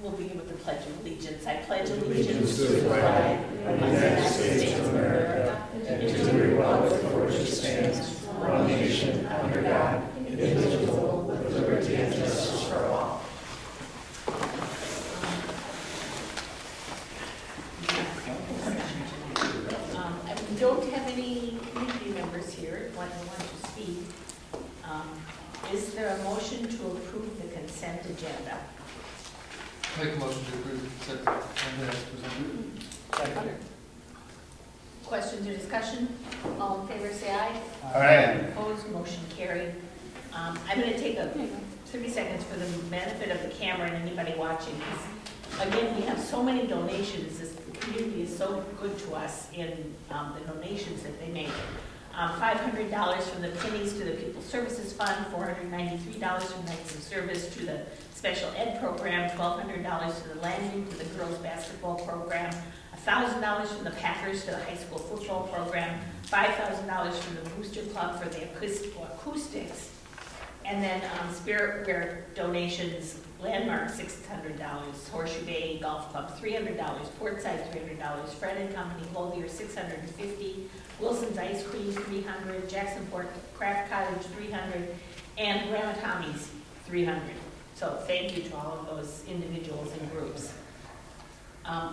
We'll begin with the Pledge of Allegiance. I pledge allegiance to the flag of the United States of America and to the republic for which it stands, one nation, under God, indivisible, with liberty and justice for all. We don't have any community members here who want to speak. Is there a motion to approve the consent agenda? Make a motion to approve the consent agenda as presented. Second. Questions or discussion? All in favor, say aye. Aye. Opposed, motion carried. I'm going to take 30 seconds for the benefit of the camera and anybody watching. Again, we have so many donations. This community is so good to us in the donations that they make. $500 from the pennies to the People Services Fund, $493 from Nights of Service to the Special Ed Program, $1,200 to the Landing to the Girls Basketball Program, $1,000 from the Packers to the High School Football Program, $5,000 from the Booster Club for the acoustics, and then Spiritware donations, Landmark $600, Horseshoe Bay Golf Club $300, Portside $300, Fred and Company Clothier $650, Wilson's Ice Cream $300, Jacksonport Craft Cottage $300, and Grandma Tommy's $300. So thank you to all of those individuals and groups.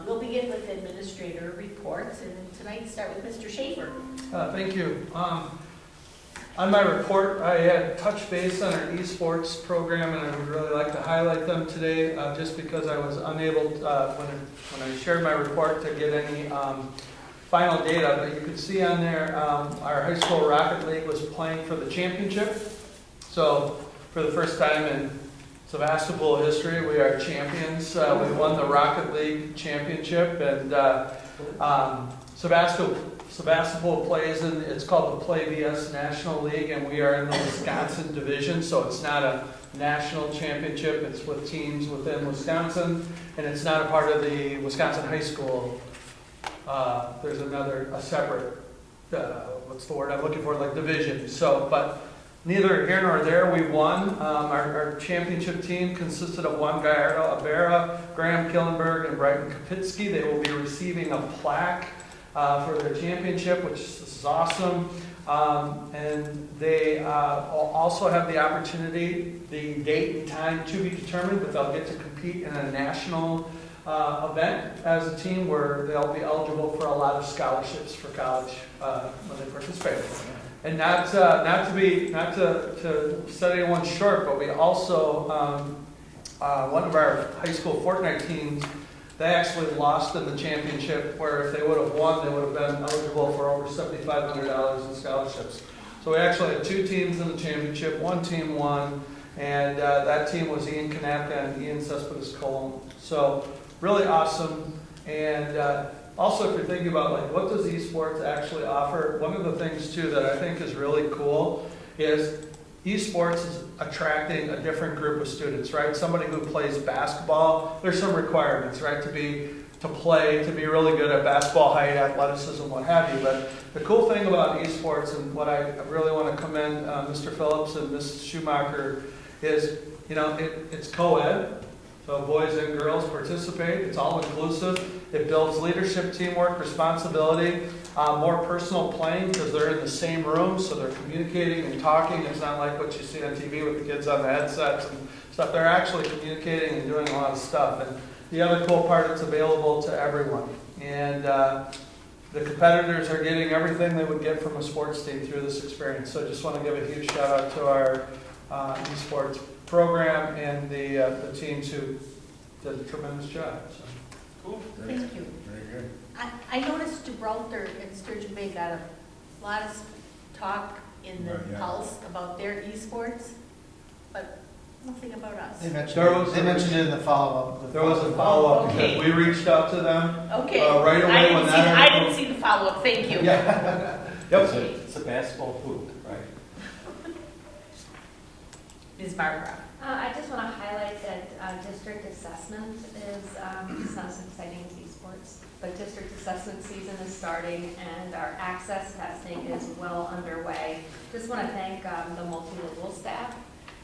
We'll begin with administrator reports, and tonight start with Mr. Schaefer. Thank you. On my report, I had touched base on our esports program, and I would really like to highlight them today, just because I was unable, when I shared my report, to get any final data. But you can see on there, our high school Rocket League was playing for the championship. So for the first time in Sevastopol history, we are champions. We won the Rocket League championship, and Sevastopol plays in, it's called the Play VS National League, and we are in the Wisconsin division, so it's not a national championship, it's with teams within Wisconsin, and it's not a part of the Wisconsin high school. There's a separate, what's the word I'm looking for, like division. So, but neither here nor there, we won. Our championship team consisted of one guy, Ardo Abera, Graham Killenberg, and Brighton Kapitsky. They will be receiving a plaque for their championship, which is awesome. And they also have the opportunity, the date and time to be determined, but they'll get to compete in a national event as a team where they'll be eligible for a lot of scholarships for college when they participate. And not to set anyone short, but we also one of our high school Fortnite teams, they actually lost in the championship, where if they would have won, they would have been eligible for over $7,500 in scholarships. So we actually had two teams in the championship. One team won, and that team was Ian Kanapka and Ian Cespedes-Colon. So really awesome. And also, if you're thinking about like what does esports actually offer, one of the things too that I think is really cool is esports is attracting a different group of students, right? Somebody who plays basketball, there's some requirements, right? To be really good at basketball, height, athleticism, what have you. But the cool thing about esports, and what I really want to commend Mr. Phillips and Ms. Schumacher, is it's co-ed. So boys and girls participate. It's all inclusive. It builds leadership, teamwork, responsibility, more personal playing because they're in the same room, so they're communicating and talking. It's not like what you see on TV with the kids on the headsets and stuff. They're actually communicating and doing a lot of stuff. And the other cool part, it's available to everyone. And the competitors are getting everything they would get from a sports team through this experience. So I just want to give a huge shout out to our esports program and the teams who did a tremendous job. So. Cool. Thank you. Very good. I noticed Gibraltar and Sturgeon Bay got a lot of talk in the Pulse about their esports, but nothing about us. They mentioned it in the follow-up. There was a follow-up Okay. because we reached out to them Okay. right away I didn't see the follow-up. Thank you. Yeah. Yep. It's a basketball hoop, right? Ms. Barbara. I just want to highlight that district assessment is, it's not as exciting as esports, but district assessment season is starting and our access testing is well underway. Just want to thank the multilingual staff.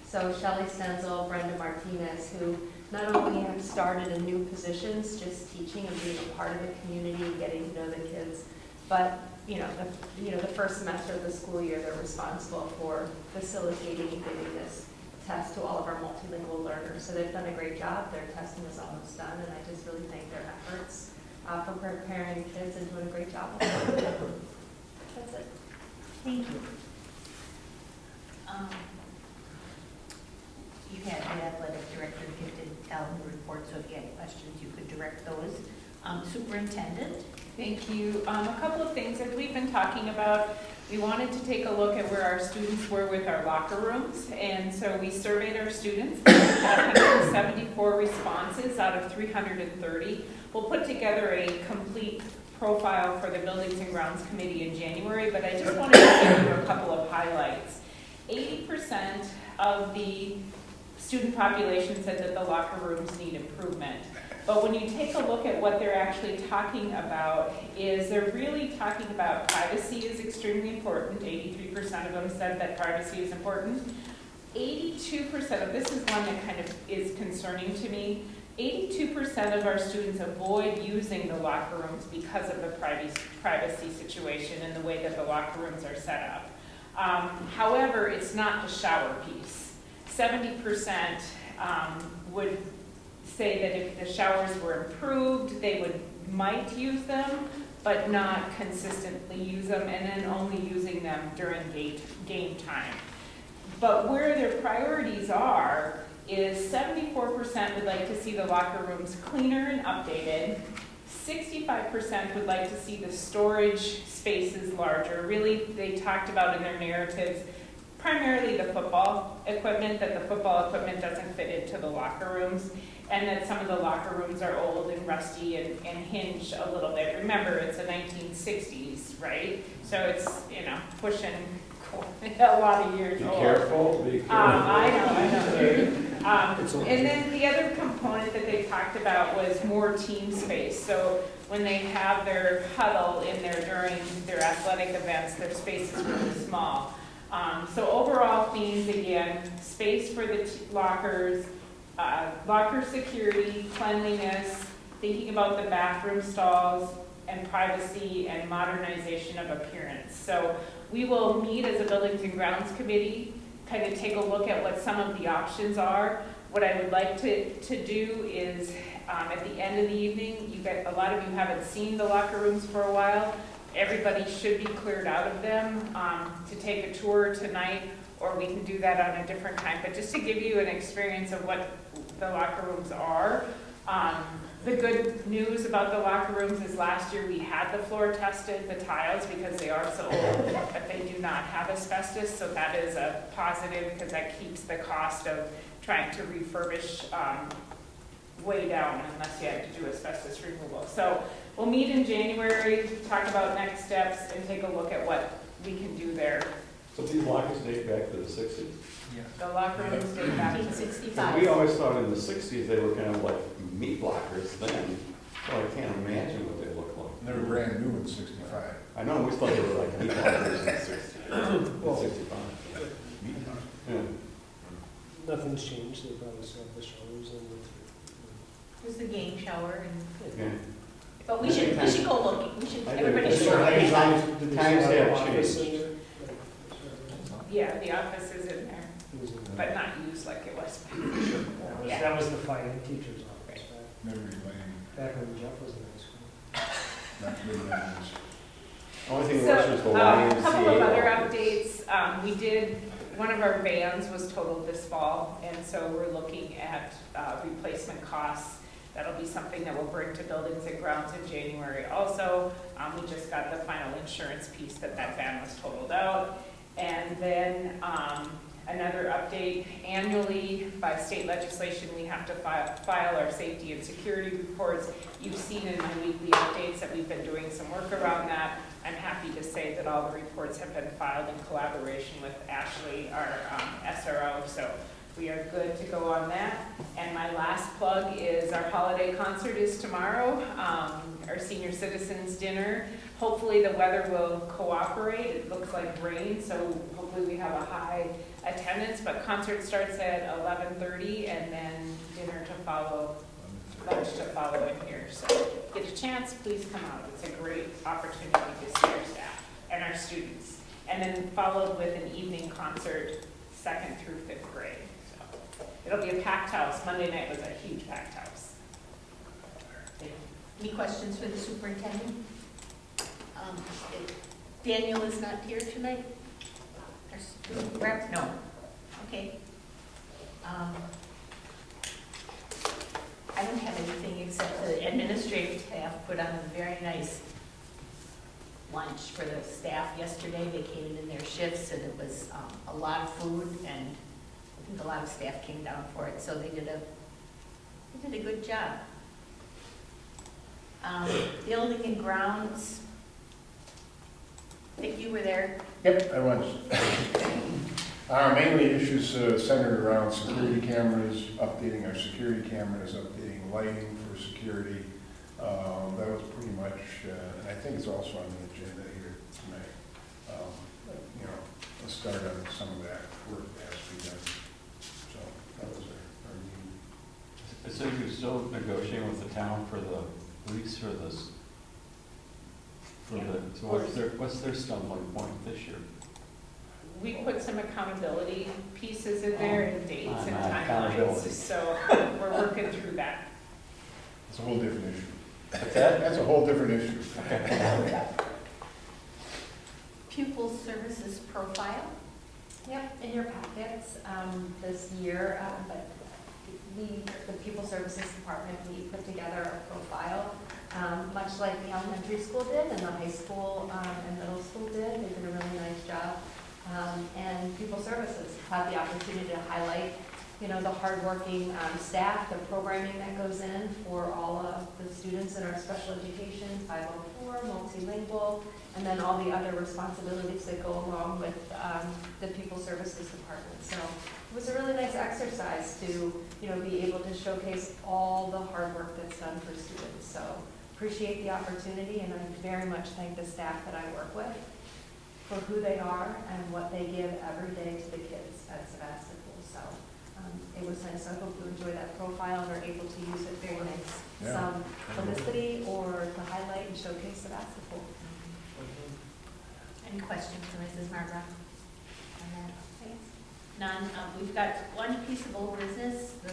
So Shelley Stenzel, Brenda Martinez, who not only have started in new positions, just teaching and being a part of the community, getting to know the kids, but the first semester of the school year, they're responsible for facilitating and giving this test to all of our multilingual learners. So they've done a great job. Their testing is almost done, and I just really thank their efforts for preparing kids and doing a great job. That's it. Thank you. You had the athletic director gifted calendar report, so if you had questions, you could direct those. Superintendent? Thank you. A couple of things that we've been talking about. We wanted to take a look at where our students were with our locker rooms, and so we surveyed our students, had 174 responses out of 330. We'll put together a complete profile for the Buildings and Grounds Committee in January, but I just wanted to give you a couple of highlights. 80% of the student population said that the locker rooms need improvement. But when you take a look at what they're actually talking about, is they're really talking about privacy is extremely important. 83% of them said that privacy is important. 82% of, this is one that kind of is concerning to me, 82% of our students avoid using the locker rooms because of the privacy situation and the way that the locker rooms are set up. However, it's not the shower piece. 70% would say that if the showers were improved, they might use them, but not consistently use them, and then only using them during game time. But where their priorities are is 74% would like to see the locker rooms cleaner and updated. 65% would like to see the storage spaces larger. Really, they talked about in their narratives primarily the football equipment, that the football equipment doesn't fit into the locker rooms, and that some of the locker rooms are old and rusty and hinge a little bit. Remember, it's the 1960s, right? So it's, pushing a lot of years old. Be careful. I know. And then the other component that they talked about was more team space. So when they have their huddle in there during their athletic events, their space is really small. So overall themes, again, space for the lockers, locker security, cleanliness, thinking about the bathroom stalls, and privacy and modernization of appearance. So we will meet as a Buildings and Grounds Committee, kind of take a look at what some of the options are. What I would like to do is, at the end of the evening, a lot of you haven't seen the locker rooms for a while. Everybody should be cleared out of them to take a tour tonight, or we can do that on a different time. But just to give you an experience of what the locker rooms are. The good news about the locker rooms is last year we had the floor tested, the tiles, because they are so old, but they do not have asbestos, so that is a positive because that keeps the cost of trying to refurbish way down unless you have to do asbestos removal. So we'll meet in January, talk about next steps, and take a look at what we can do there. So these lockers date back to the 60s? The locker rooms date back to 1965. We always thought in the 60s they were kind of like meat lockers then. So I can't imagine what they look like. They were brand new in '65. I know, we thought they were like meat lockers in the 60s. Well, 65. Yeah. Nothing's changed, they probably still have the showers and the. There's the game shower and, Yeah. but we should go looking. I Everybody think should so. look. Did they Times still have office changed. in there? Yeah, the office is in there, It was in there. but not used like it was. Yeah. That was the fighting teacher's office Memory lane, back when Jeff was in high school. not good memories. Only thing worse was the So, YMCA. a couple of other lockers. updates. One of our vans was totaled this fall, and so we're looking at replacement costs. That'll be something that we'll bring to Buildings and Grounds in January also. We just got the final insurance piece that van was totaled out. And then another update, annually by state legislation, we have to file our safety and security reports. You've seen in my weekly updates that we've been doing some work around that. I'm happy to say that all the reports have been filed in collaboration with Ashley, our SRO, so we are good to go on that. And my last plug is our holiday concert is tomorrow, our senior citizens dinner. Hopefully the weather will cooperate. It looks like rain, so hopefully we have a high attendance, but concert starts at 11:30 and then dinner to follow, lunch to follow in here. So get a chance, please come out. It's a great opportunity to see our staff and our students. And then followed with an evening concert, 2nd through 5th grade. So it'll be a packed house. Monday night was a huge packed house. Any questions for the superintendent? Daniel is not here tonight? Our student rep? No. Okay. I don't have anything except the administrative staff put on a very nice lunch for the staff yesterday. They came in their shifts and it was a lot of food, and I think a lot of staff came down for it, so they did a good job. Building and grounds. Dick, you were there. Yep, I was. Mainly issues centered around security cameras, updating our security cameras, updating lighting for security. That was pretty much, and I think it's also on the agenda here tonight. Let's start on some of that work that has to be done. So that was our meeting. So you're still negotiating with the town for the police or this? So what's their stumbling point this year? We put some accountability pieces in there and dates and Accountability. timelines, so we're working through that. It's a whole different issue. What's that? That's a whole different issue. Pupil services profile. Yep, in your packets, this year, but the Pupil Services Department, we put together a profile, much like the elementary school did and the high school and middle school did. They did a really nice job. And Pupil Services had the opportunity to highlight, the hardworking staff, the programming that goes in for all of the students in our special education, 504, multilingual, and then all the other responsibilities that go along with the Pupil Services Department. So it was a really nice exercise to, be able to showcase all the hard work that's done for students. So appreciate the opportunity, and I very much thank the staff that I work with for who they are and what they give every day to the kids at Sevastopol. So it was nice. I hope you enjoy that profile and are able to use it for Yeah. some publicity or to highlight and showcase Sevastopol. Any questions for Mrs. Margra? None. We've got one piece of old business, the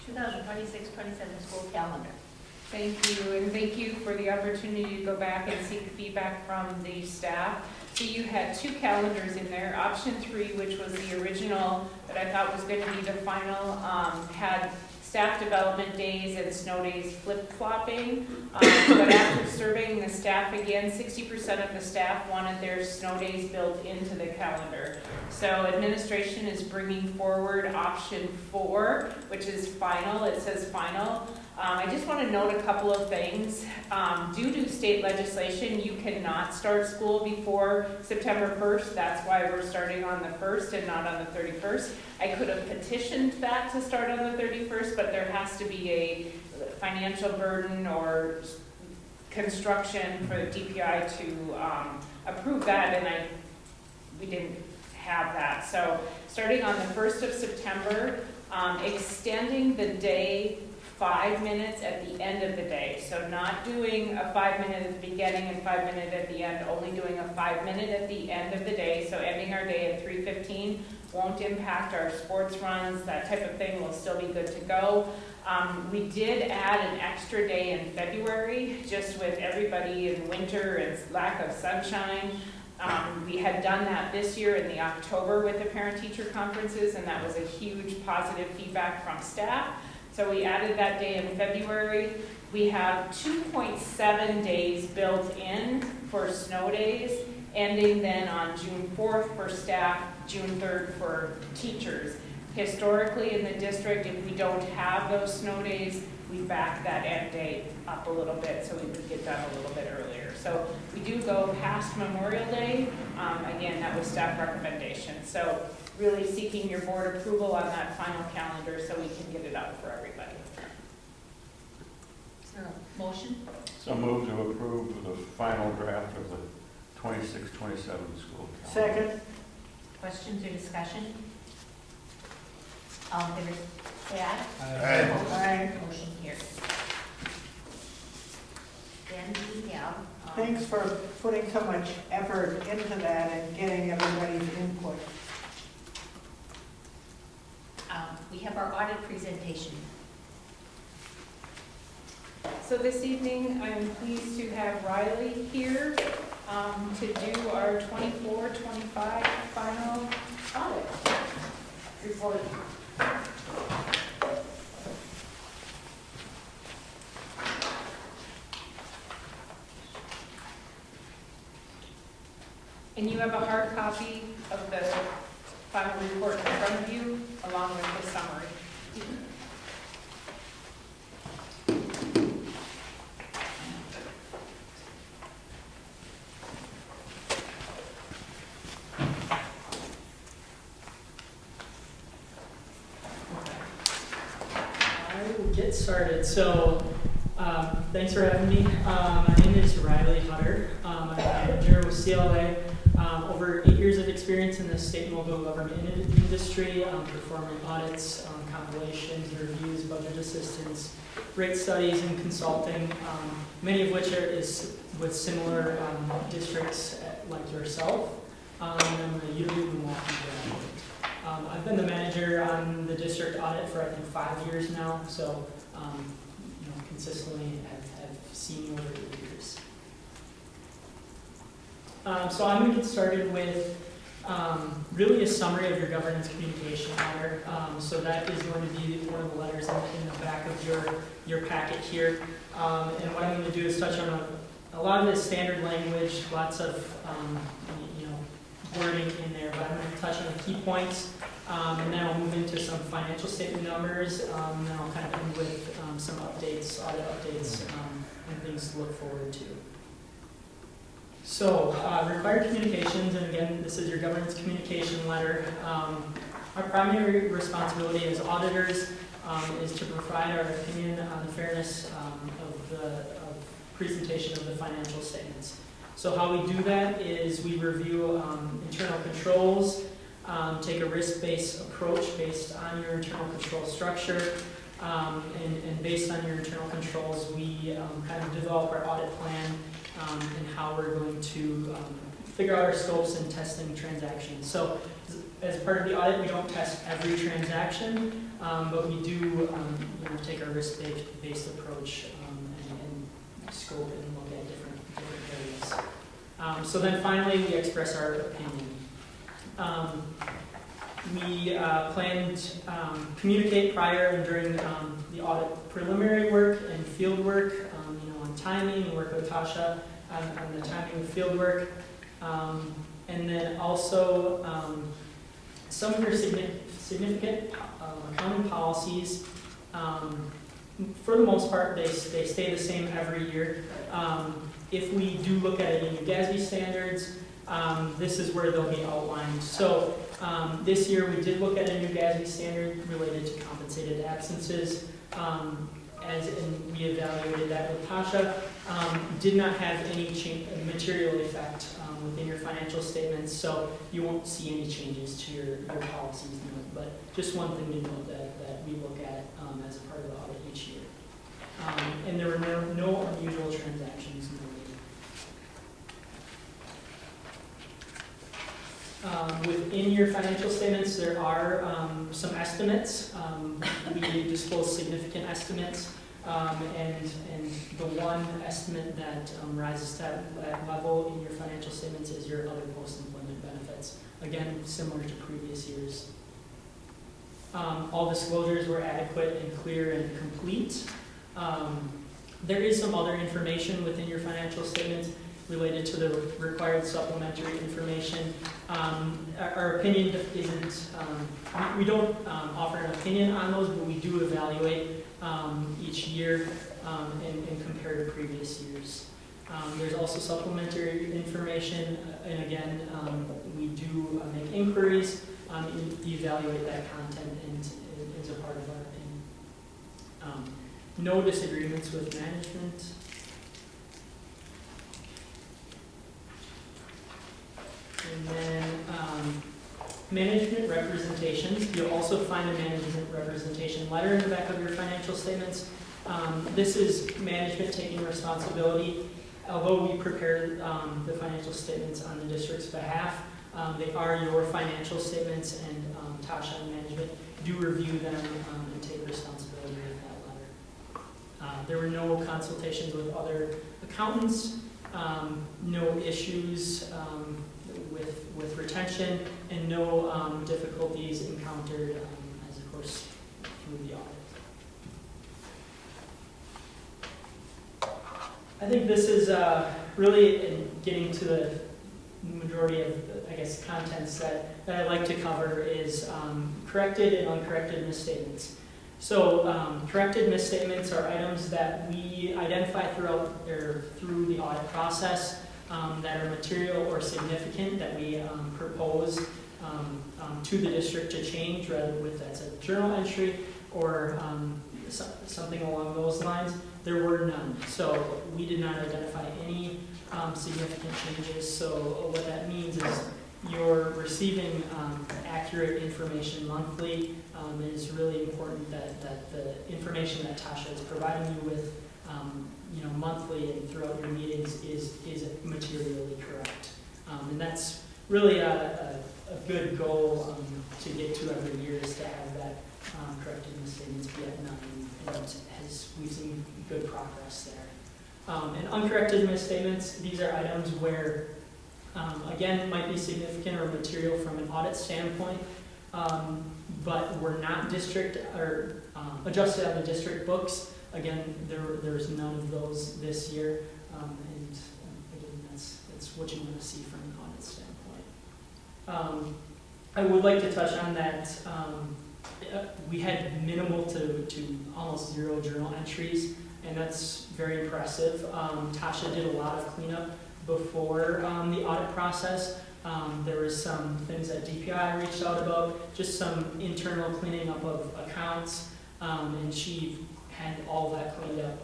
2026-27 school calendar. Thank you, and thank you for the opportunity to go back and seek feedback from the staff. So you had 2 calendars in there. Option 3, which was the original that I thought was going to be the final, had staff development days and snow days flip-flopping. But after surveying the staff again, 60% of the staff wanted their snow days built into the calendar. So administration is bringing forward option 4, which is final. It says final. I just want to note a couple of things. Due to state legislation, you cannot start school before September 1st. That's why we're starting on the 1st and not on the 31st. I could have petitioned that to start on the 31st, but there has to be a financial burden or construction for the DPI to approve that, and we didn't have that. So starting on the 1st of September, extending the day 5 minutes at the end of the day. So not doing a 5-minute at the beginning and 5 minutes at the end, only doing a 5-minute at the end of the day. So ending our day at 3:15 won't impact our sports runs, that type of thing will still be good to go. We did add an extra day in February, just with everybody in winter and lack of sunshine. We had done that this year in the October with the parent-teacher conferences, and that was a huge positive feedback from staff. So we added that day in February. We have 2.7 days built in for snow days, ending then on June 4th for staff, June 3rd for teachers. Historically in the district, if we don't have those snow days, we back that end date up a little bit so we would get done a little bit earlier. So we do go past Memorial Day. Again, that was staff recommendation. So really seeking your board approval on that final calendar so we can get it out for everybody. Is there a motion? So move to approve the final draft of the 26-27 school calendar. Second. Questions or discussion? All in favor, say aye. Aye. Motion carries. Then we have. Thanks for putting so much effort into that and getting everybody's input. We have our audit presentation. So this evening, I'm pleased to have Riley here to do our 24-25 final audit report. And you have a hard copy of the final report in front of you, along with the summary. I will get started. So, thanks for having me. My name is Riley Hutter. I'm a manager with CLA. Over 8 years of experience in the state and local government industry, performing audits, compilations, reviews, budget assistance, rate studies, and consulting, many of which is with similar districts like yourself. And I'm a UW Milwaukee graduate. I've been the manager on the district audit for I think 5 years now, so consistently have seen over the years. So I'm going to get started with really a summary of your governance communication letter. So that is going to be one of the letters in the back of your packet here. And what I'm going to do is touch on a lot of the standard language, lots of wording in there, but I'm going to touch on the key points, and then I'll move into some financial statement numbers, and then I'll kind of end with some updates, audit updates, and things to look forward to. So, required communications, and again, this is your governance communication letter. Our primary responsibility as auditors is to provide our opinion on the fairness of the presentation of the financial statements. So how we do that is we review internal controls, take a risk-based approach based on your internal control structure, and based on your internal controls, we kind of develop our audit plan and how we're going to figure out our scopes and testing transactions. So as part of the audit, we don't test every transaction, but we do take a risk-based approach and scope and look at different areas. So then finally, we express our opinion. We plan to communicate prior and during the audit preliminary work and field work, on timing, and work with Tasha on the timing of field work. And then also some of your significant accounting policies, for the most part, they stay the same every year. If we do look at any new GASB standards, this is where they'll be outlined. So this year we did look at a new GASB standard related to compensated absences, and we evaluated that with Tasha. Did not have any material effect within your financial statements, so you won't see any changes to your policies. But just one thing to note that we look at as a part of the audit each year. And there were no unusual transactions noted. Within your financial statements, there are some estimates. We disclose significant estimates, and the one estimate that rises to that level in your financial statements is your other post-employment benefits. Again, similar to previous years. All disclosures were adequate and clear and complete. There is some other information within your financial statements related to the required supplementary information. Our opinion isn't, we don't offer an opinion on those, but we do evaluate each year and compare to previous years. There's also supplementary information, and again, we do make inquiries, evaluate that content, and is a part of our opinion. No disagreements with management. And then Management representations, you'll also find a management representation letter in the back of your financial statements. This is management taking responsibility. Although we prepare the financial statements on the district's behalf, they are your financial statements, and Tasha and management do review them and take responsibility with that letter. There were no consultations with other accountants, no issues with retention, and no difficulties encountered as of course through the audit. I think this is really getting to the majority of, I guess, contents that I'd like to cover is corrected and uncorrected misstatements. So corrected misstatements are items that we identify through the audit process that are material or significant that we propose to the district to change, whether that's a journal entry or something along those lines. There were none, so we did not identify any significant changes. So what that means is you're receiving accurate information monthly. It is really important that the information that Tasha is providing you with monthly and throughout your meetings is materially correct. And that's really a good goal to get to every year, is to have that corrected misstatements be at 9, and we've seen good progress there. And uncorrected misstatements, these are items where, again, it might be significant or material from an audit standpoint, but were not district or adjusted on the district books. Again, there's none of those this year, and again, that's what you want to see from an audit standpoint. I would like to touch on that. We had minimal to almost zero journal entries, and that's very impressive. Tasha did a lot of cleanup before the audit process. There was some things that DPI reached out about, just some internal cleaning up of accounts, and she had all that cleaned up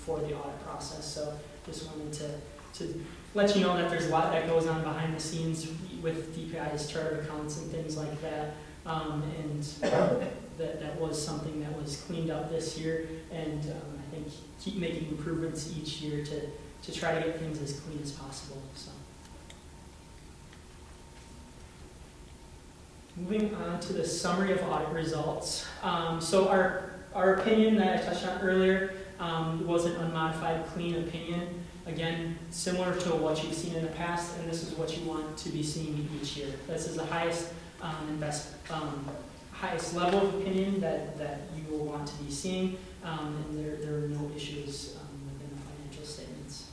for the audit process. So just wanted to let you know that there's a lot that goes on behind the scenes with DPI's chart of accounts and things like that. And that was something that was cleaned up this year, and I think keep making improvements each year to try to get things as clean as possible. So, moving on to the summary of audit results. So our opinion that I touched on earlier was an unmodified, clean opinion. Again, similar to what you've seen in the past, and this is what you want to be seeing each year. This is the highest and best, highest level of opinion that you will want to be seeing, and there are no issues within the financial statements.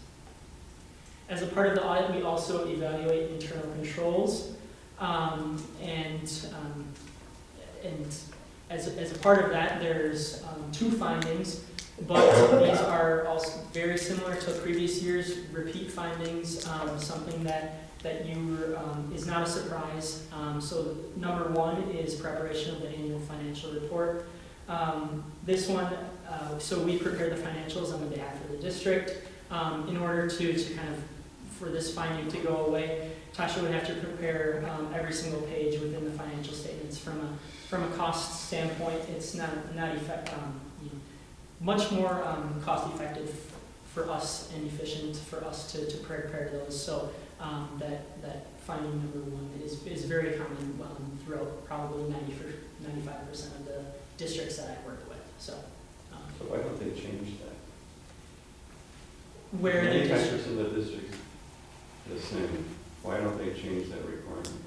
As a part of the audit, we also evaluate internal controls, and as a part of that, there's 2 findings, but these are also very similar to previous years, repeat findings, something that you is not a surprise. So number 1 is preparation of the annual financial report. This one, so we prepare the financials on behalf of the district. In order to kind of, for this finding to go away, Tasha would have to prepare every single page within the financial statements. From a cost standpoint, it's not much more cost effective for us and efficient for us to prepare those. So that finding number 1 is very common throughout probably 95% of the districts that I work with. So why don't they change that? Where the 95% of the districts the same. Why don't they change that requirement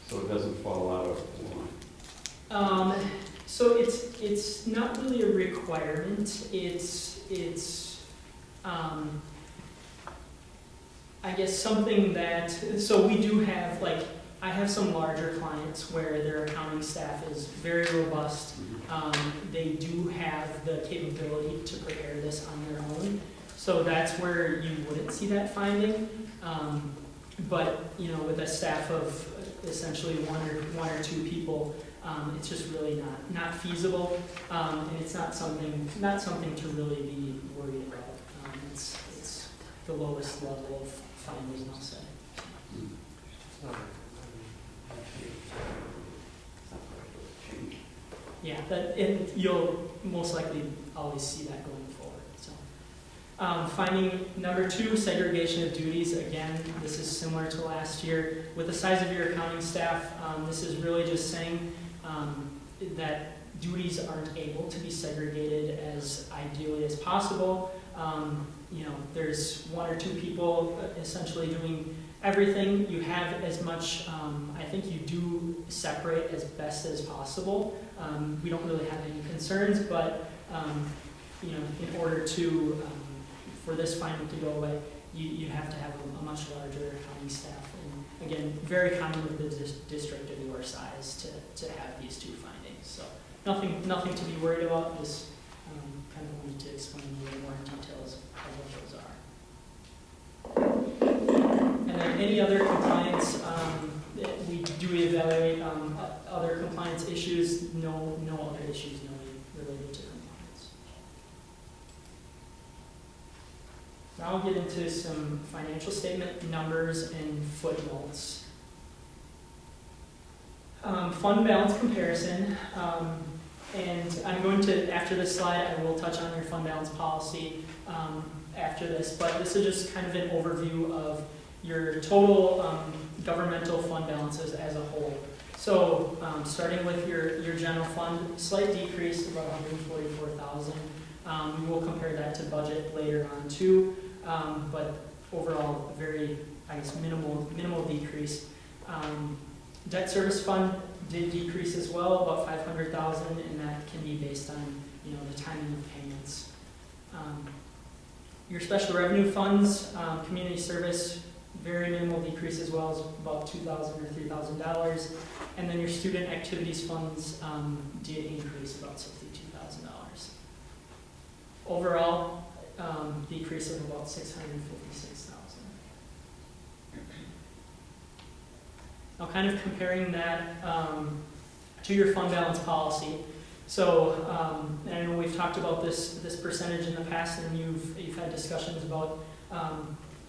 so it doesn't fall out of line? So it's not really a requirement. It's I guess something that, so we do have, like, I have some larger clients where their accounting staff is very robust. They do have the capability to prepare this on their own. So that's where you wouldn't see that finding. But, with a staff of essentially one or 2 people, it's just really not feasible, and it's not something to really be worried about. It's the lowest level of finding, I'll say. yeah, and you'll most likely always see that going forward, so. Finding number 2, segregation of duties. Again, this is similar to last year. With the size of your accounting staff, this is really just saying that duties aren't able to be segregated as ideally as possible. There's 1 or 2 people essentially doing everything. You have as much, I think you do separate as best as possible. We don't really have any concerns, but in order to for this finding to go away, you have to have a much larger accounting staff. And again, very common with the district of your size to have these 2 findings. So nothing to be worried about. Just kind of wanted to explain a little more details of what those are. And then any other compliance, we do evaluate other compliance issues. No other issues related to compliance. Now I'll get into some financial statement numbers and footnotes. Fund balance comparison, and I'm going to, after this slide, I will touch on your fund balance policy after this, but this is just kind of an overview of your total governmental fund balances as a whole. So starting with your general fund, slight decrease, about $144,000. We will compare that to budget later on too, but overall, very, minimal decrease. Debt service fund did decrease as well, about $500,000, and that can be based on the timing of payments. Your special revenue funds, community service, very minimal decrease as well, as about $2,000 or $3,000, and then your student activities funds did increase about $62,000. Overall, decrease of about $656,000. Now, kind of comparing that to your fund balance policy. So, and I know we've talked about this percentage in the past, and you've had discussions about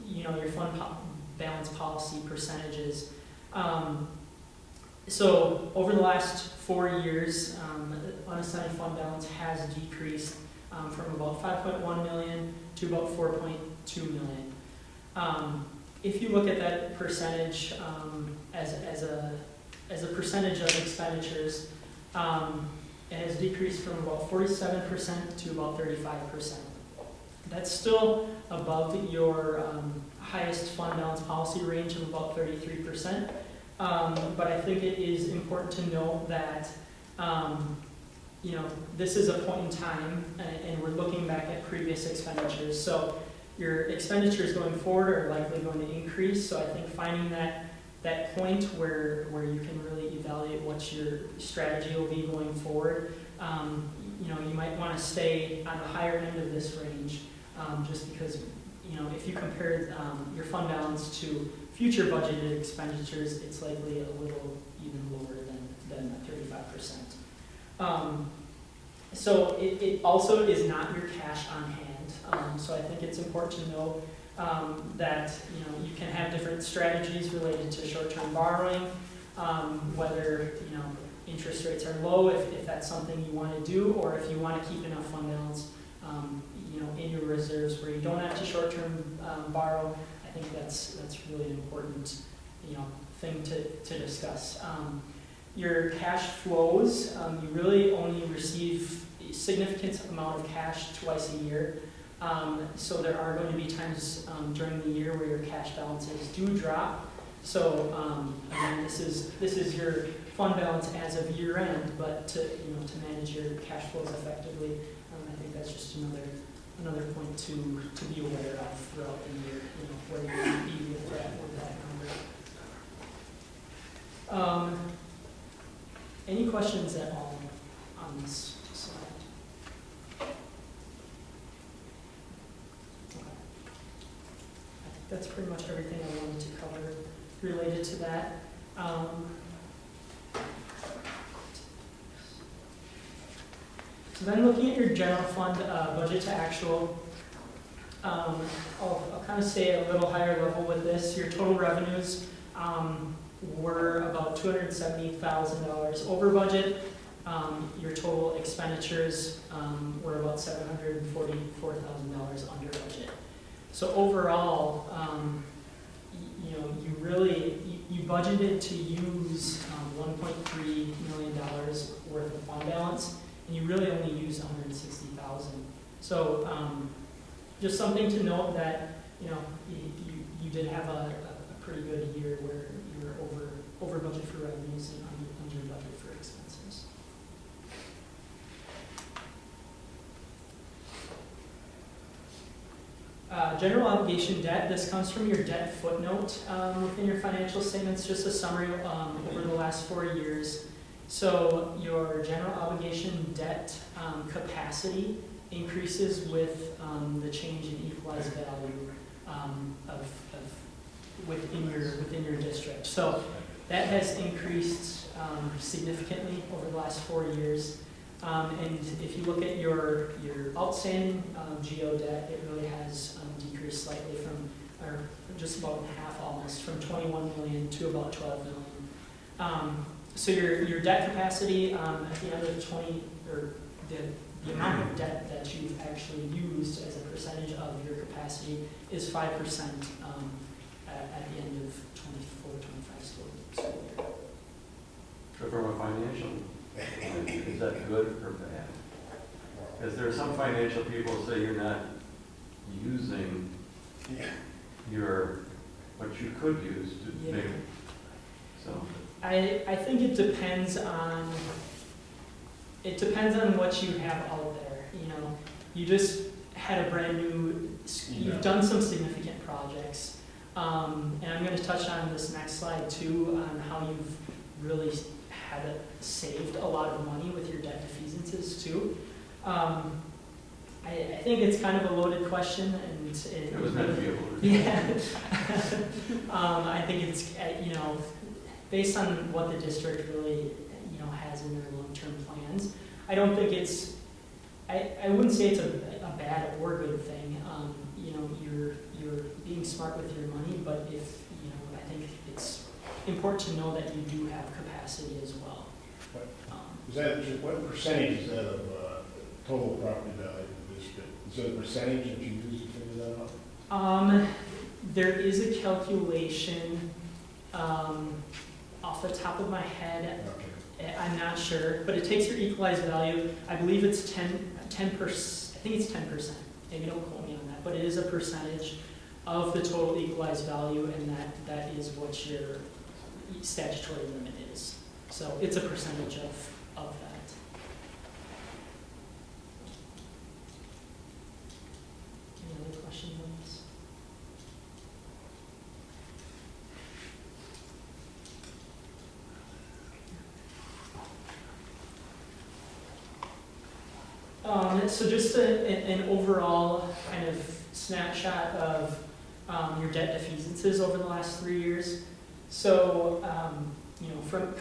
your fund balance policy percentages. So, over the last 4 years, unassigned fund balance has decreased from about $5.1 million to about $4.2 million. If you look at that percentage as a percentage of expenditures, it has decreased from about 47% to about 35%. That's still above your highest fund balance policy range of about 33%. But I think it is important to note that this is a point in time, and we're looking back at previous expenditures. So your expenditures going forward are likely going to increase. So I think finding that point where you can really evaluate what your strategy will be going forward, you might want to stay on the higher end of this range, just because if you compare your fund balance to future budgeted expenditures, it's likely a little even lower than 35%. So it also is not your cash on hand. So I think it's important to know that you can have different strategies related to short-term borrowing, whether interest rates are low, if that's something you want to do, or if you want to keep enough fund balance in your reserves where you don't have to short-term borrow. I think that's really an important thing to discuss. Your cash flows, you really only receive a significant amount of cash twice a year. So there are going to be times during the year where your cash balances do drop. So again, this is your fund balance as of year end, but to manage your cash flows effectively, I think that's just another point to be aware of throughout the year. Where you want to be with that number. Any questions at all on this slide? Okay. I think that's pretty much everything I wanted to cover related to that. So then looking at your general fund budget to actual, I'll kind of stay at a little higher level with this. Your total revenues were about $270,000 over budget. Your total expenditures were about $744,000 under budget. So overall, you really, you budgeted to use $1.3 million worth of fund balance, and you really only used $160,000. So just something to note that, you did have a pretty good year where you were over budget for revenues and under budget for expenses. General obligation debt, this comes from your debt footnote within your financial statements, just a summary over the last 4 years. So your general obligation debt capacity increases with the change in equalized value within your district. So that has increased significantly over the last 4 years. And if you look at your outstanding GO debt, it really has decreased slightly or just about half almost, from 21 million to about 12 million. So your debt capacity at the end of the amount of debt that you've actually used as a percentage of your capacity is 5% at the end of 24-25 school year. So from a financial, is that good or bad? Because there are some financial people who say you're not using what you could use to make, so. I think it depends on what you have out there. You just had a brand new, you've done some significant projects. And I'm going to touch on this next slide too, on how you've really had saved a lot of money with your debt defeasances too. I think it's kind of a loaded question, and It was meant to be a loaded. Yeah. I think it's based on what the district really has in their long-term plans. I don't think it's. I wouldn't say it's a bad or good thing. You're being smart with your money, but I think it's important to know that you do have capacity as well. What percentage is that of total property value of the district? Is that a percentage that you use to figure that out? There is a calculation off the top of my head. Okay. I'm not sure, but it takes your equalized value. I believe it's 10%. I think it's 10%. Maybe don't quote me on that, but it is a percentage of the total equalized value, and that is what your statutory limit is. So it's a percentage of that. Any other questions on this? So just an overall kind of snapshot of your debt defeasances over the last 3 years. So,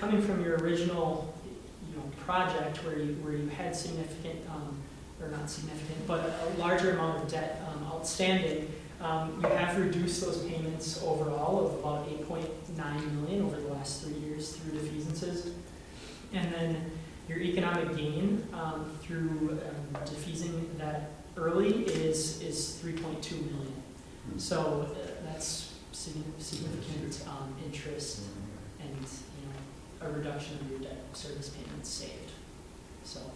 coming from your original, project where you had significant, or not significant, but a larger amount of debt outstanding, you have reduced those payments overall of about $8.9 million over the last 3 years through defeasances. And then your economic gain through defeasing that early is $3.2 million. So that's significant interest and a reduction of your debt service payments saved. So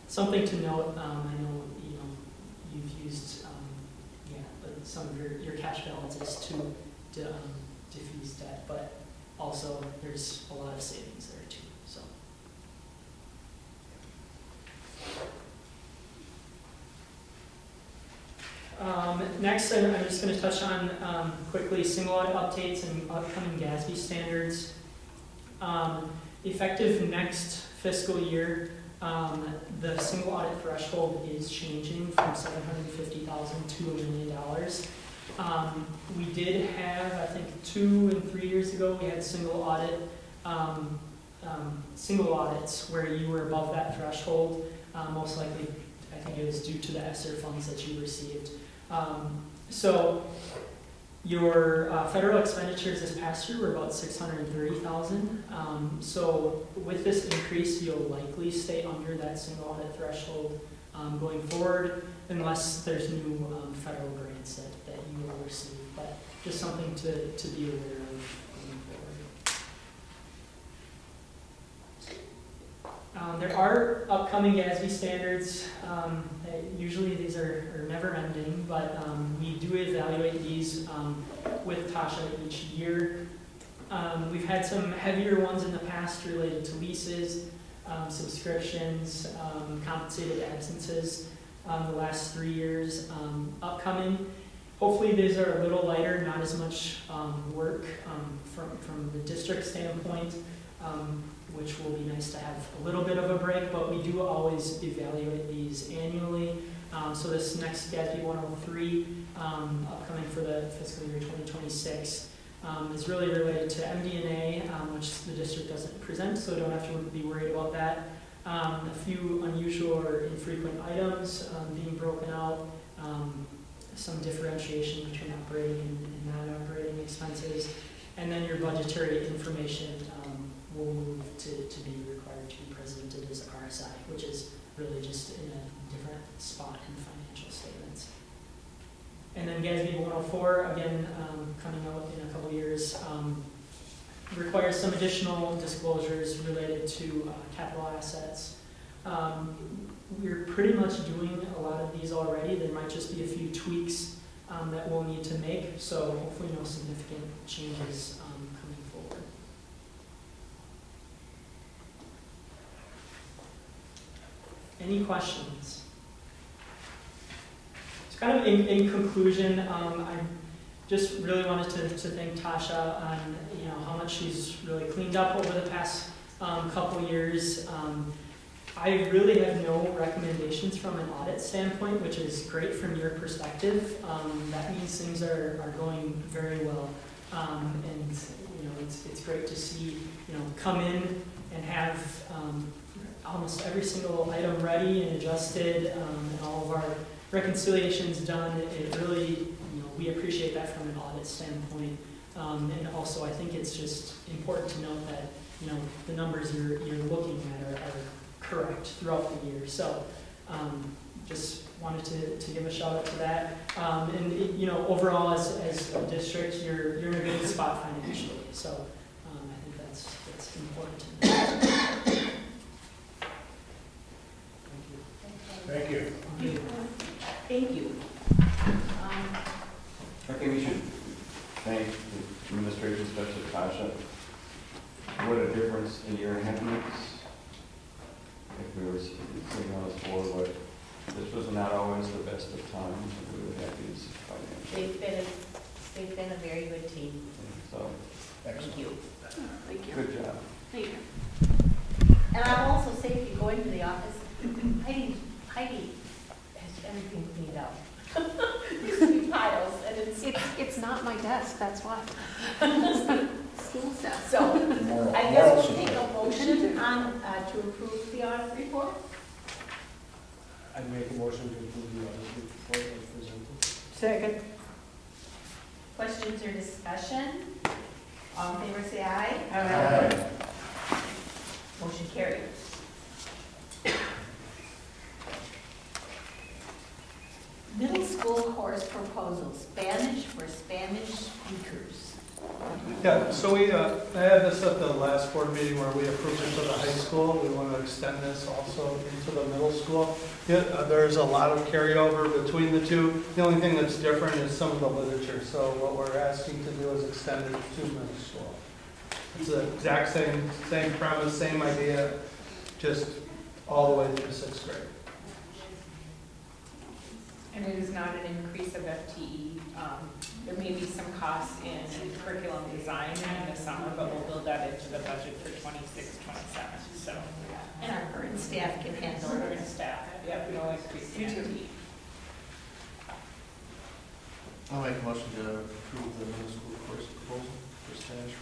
something to note. I know you've used some of your cash balances to defease debt, but also there's a lot of savings there too. So. Next, I'm just going to touch on quickly single audit updates and upcoming GASB standards. Effective next fiscal year, the single audit threshold is changing from $750,000 to $1 million. We did have, I think, 2 and 3 years ago, we had single audits where you were above that threshold. Most likely, I think it was due to the ESSER funds that you received. So Your federal expenditures this past year were about $630,000. So with this increase, you'll likely stay under that single audit threshold going forward, unless there's new federal grants that you will receive. But just something to be aware of going forward. There are upcoming GASB standards. Usually these are never ending, but we do evaluate these with Tasha each year. We've had some heavier ones in the past related to leases, subscriptions, compensated absences the last 3 years. Upcoming, hopefully these are a little lighter, not as much work from the district standpoint, which will be nice to have a little bit of a break, but we do always evaluate these annually. So this next GASB 103, upcoming for the fiscal year 2026, is really related to MD&A, which the district doesn't present, so don't have to be worried about that. A few unusual or infrequent items being broken out, some differentiation between operating and non-operating expenses, and then your budgetary information will move to be required to be presented as RSI, which is really just in a different spot in financial statements. And then GASB 104, again, coming out in a couple years, requires some additional disclosures related to capital assets. We're pretty much doing a lot of these already. There might just be a few tweaks that we'll need to make, so hopefully no significant changes coming forward. Any questions? So kind of in conclusion, I just really wanted to thank Tasha on how much she's really cleaned up over the past couple years. I really have no recommendations from an audit standpoint, which is great from your perspective. That means things are going very well, and it's great to see come in and have almost every single item ready and adjusted, and all of our reconciliations done. It really, we appreciate that from an audit standpoint. And also, I think it's just important to note that, the numbers you're looking at are correct throughout the year. So, just wanted to give a shout out to that. And, overall, as a district, you're in a good spot financially. So, I think that's important to know. Thank you. Thank you. I think we should thank the administration, especially Tasha. What a difference a year and a half makes. If we were sitting on this board, this was not always the best of times, and we would have these financial. They've been a very good team. So, Thank you. Thank you. good job. Thank you. And I'll also say, if you go into the office, Heidi has everything cleaned up. Used to be piles, and It's not my desk, that's why. School's desk. so, I guess we'll take a motion on, to approve the audit report. I'd make a motion to approve the audit report as presented. Second. Questions or discussion? All in favor, say aye. Aye. Motion carried. Middle school course proposal, Spanish for Spanish speakers. Yeah, so I had this at the last board meeting where we approved it for the high school. We want to extend this also into the middle school. Yeah, there's a lot of carryover between the two. The only thing that's different is some of the literature. So what we're asking to do is extend it to middle school. It's the exact same premise, same idea, just all the way through 6th grade. And it is not an increase of FTE. There may be some costs in curriculum design in the summer, but we'll build that into the budget for 26, 27. So, And our current staff can handle we're it. going to staff, yep, no increase in FTE. I'll make a motion to approve the middle school course proposal for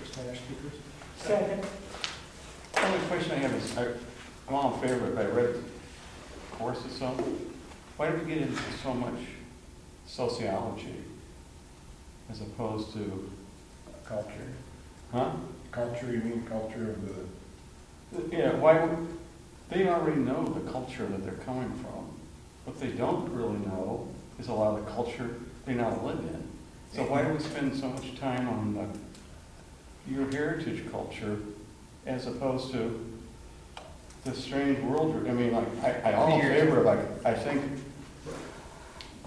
Spanish speakers. Second. The only question I have is, I'm all in favor of it, but I read the courses some. Why did we get into so much sociology? as opposed to, Culture. huh? Culture, you mean culture of the, Yeah, why would, they already know the culture that they're coming from. What they don't really know is a lot of the culture they now live in. So why do we spend so much time on your heritage culture as opposed to the strange world? I mean, like, I all in favor of, like, I think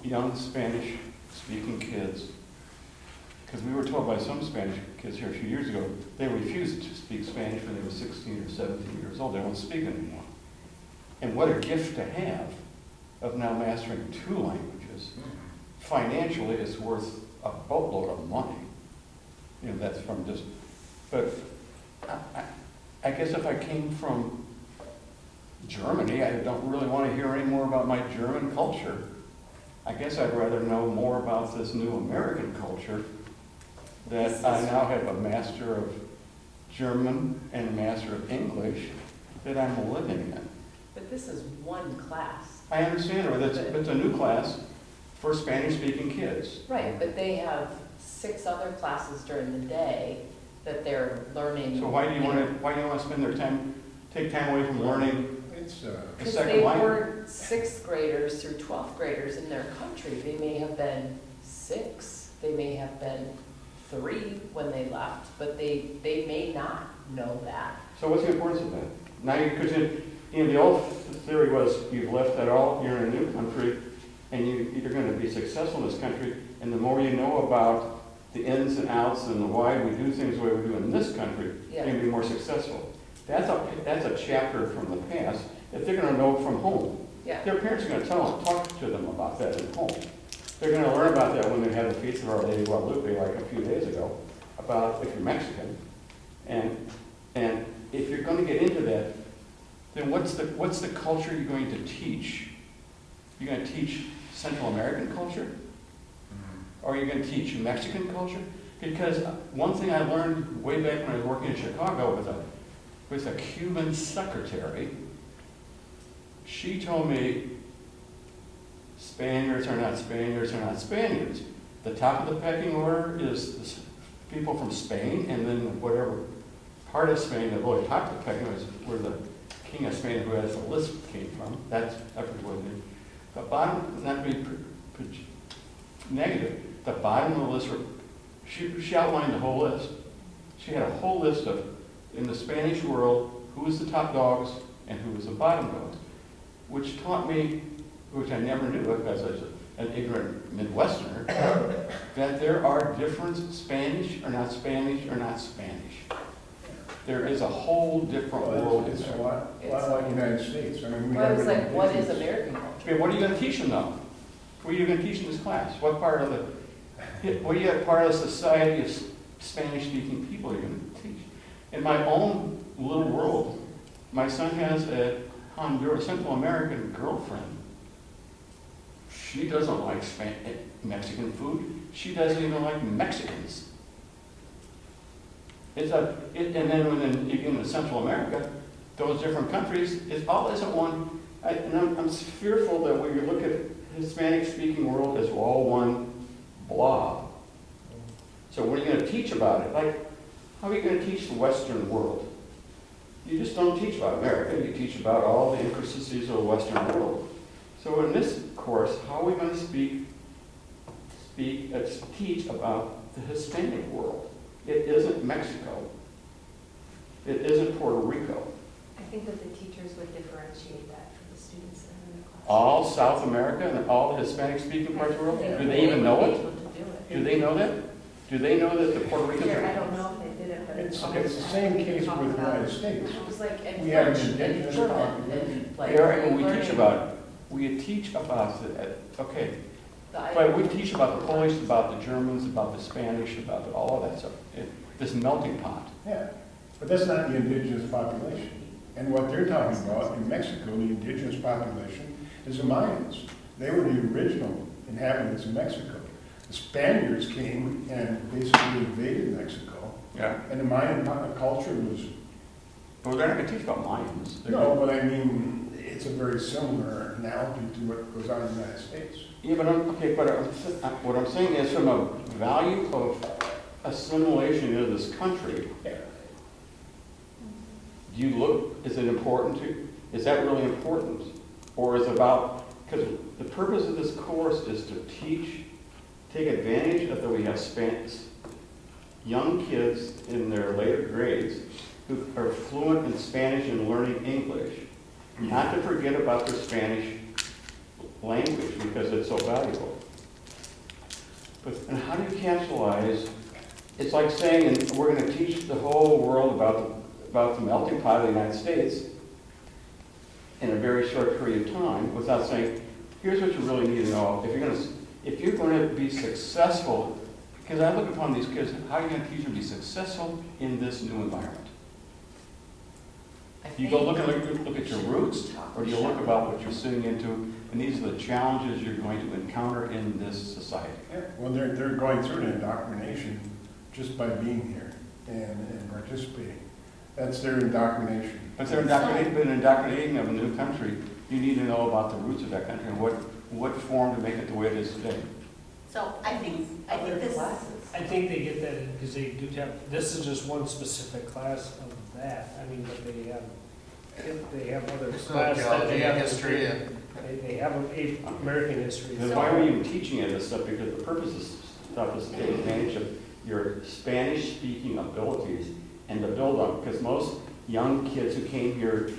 young Spanish-speaking kids, because we were told by some Spanish kids here a few years ago, they refused to speak Spanish when they were 16 or 17 years old. They don't speak anymore. And what a gift to have of now mastering 2 languages. Financially, it's worth a boatload of money. You know, that's from just, but I guess if I came from Germany, I don't really want to hear any more about my German culture. I guess I'd rather know more about this new American culture that I now have a master of German and a master of English that I'm living in. But this is one class. I understand, or it's a new class for Spanish-speaking kids. Right, but they have 6 other classes during the day that they're learning. So why do you want to spend their time, take time away from learning it's, a Because second they language? weren't 6th graders through 12th graders in their country. They may have been 6, they may have been 3 when they left, but they may not know that. So what's the importance of that? Now, because the old theory was you've left that all, you're in a new country, and you're going to be successful in this country, and the more you know about the ins and outs and why we do things the way we do in this country, Yeah. you're going to be more successful. That's a chapter from the past that they're going to know from home. Yeah. Their parents are going to talk to them about that at home. They're going to learn about that when they have the Feast of Our Lady of Guadalupe, like a few days ago, about if you're Mexican. And if you're going to get into that, then what's the culture you're going to teach? You're going to teach Central American culture? Or are you going to teach Mexican culture? Because one thing I learned way back when I was working in Chicago with a Cuban secretary, she told me Spaniards are not Spaniards are not Spaniards. The top of the pecking order is the people from Spain, and then whatever part of Spain that really top of the pecking order is where the king of Spain, who has the list, came from. That's everybody. The bottom, not to be negative, the bottom of the list, she outlined the whole list. She had a whole list of, in the Spanish world, who was the top dogs and who was the bottom dogs, which taught me, which I never knew because I was an ignorant Midwesterner, that there are different Spanish or not Spanish or not Spanish. There is a whole different world. it's a lot like the United States. I mean, we Well, I have was like, what is indigenous- American culture? Okay, what are you going to teach them though? What are you going to teach in this class? What part of the society of Spanish-speaking people are you going to teach? In my own little world, my son has a Honduran, Central American girlfriend. She doesn't like Mexican food. She doesn't even like Mexicans. And then when you get into Central America, those different countries, it all isn't one. I'm fearful that when you look at Hispanic-speaking world as all one blob. So what are you going to teach about it? Like, how are you going to teach the Western world? You just don't teach about America. You teach about all the intricacies of the Western world. So in this course, how are we going to teach about the Hispanic world? It isn't Mexico. It isn't Puerto Rico. I think that the teachers would differentiate that for the students that are in the class. All South America and all the Hispanic-speaking parts of the world? Do they even know it? Do they know that? Do they know that the Puerto Ricans I are? don't know if they did it, but It's the same case with the United States. It was like, and We have an French, indigenous and German, population. and like. They are, and we learning teach about it. We teach about it, okay. the- But we teach about the Polish, about the Germans, about the Spanish, about all of that stuff. This melting pot. Yeah, but that's not the indigenous population. And what they're talking about in Mexico, the indigenous population, is the Mayans. They were the original inhabitants of Mexico. The Spaniards came and basically invaded Mexico, Yeah. and the Mayan culture was, But they're not going to teach about Mayans. They're no, but I mean, it's a very similar analogy to what goes on in the United States. Yeah, but what I'm saying is from a value of assimilation into this country, do you look, is it important to, is that really important? Or is it about, because the purpose of this course is to teach, take advantage of that we have young kids in their later grades who are fluent in Spanish and learning English, not to forget about their Spanish language because it's so valuable. But, and how do you capitalize? It's like saying, and we're going to teach the whole world about the melting pot of the United States in a very short period of time without saying, here's what you really need to know. If you're going to be successful, because I look upon these kids, how are you going to teach them to be successful in this new environment? Do you go look at your roots, or do you look about what you're sitting into, and these are the challenges you're going to encounter in this society? Yeah, well, they're going through an indoctrination just by being here and participating. That's their indoctrination. But they're indoctrinating of a new country. You need to know about the roots of that country and what form to make it the way it is today. So I think this, I think they get that because they do have, this is just one specific class of that. I mean, but they have other classes. Archaeology, history, and They have American history. Then why are we even teaching it this stuff? Because the purpose of this stuff is to take advantage of your Spanish-speaking abilities and to build on. Because most young kids who came here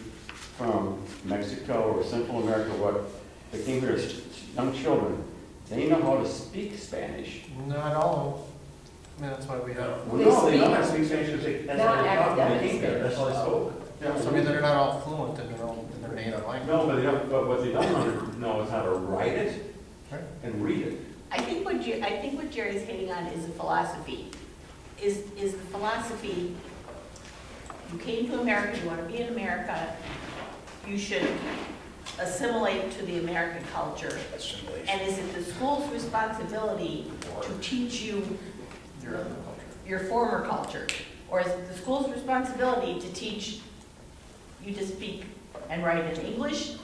from Mexico or Central America, they came here as young children, they know how to speak Spanish. not all. I mean, that's why we have. Well, no, they know how to speak Spanish because that's how they talk when they came here. That's how they spoke. Yeah, so I mean, they're not all fluent in their native language. No, but what they don't know is how to write it and read it. I think what Jerry's hitting on is the philosophy. Is the philosophy, you came to America, you want to be in America, you should assimilate to the American culture. And is it the school's responsibility to teach you your former culture? Or is it the school's responsibility to teach you to speak and write in English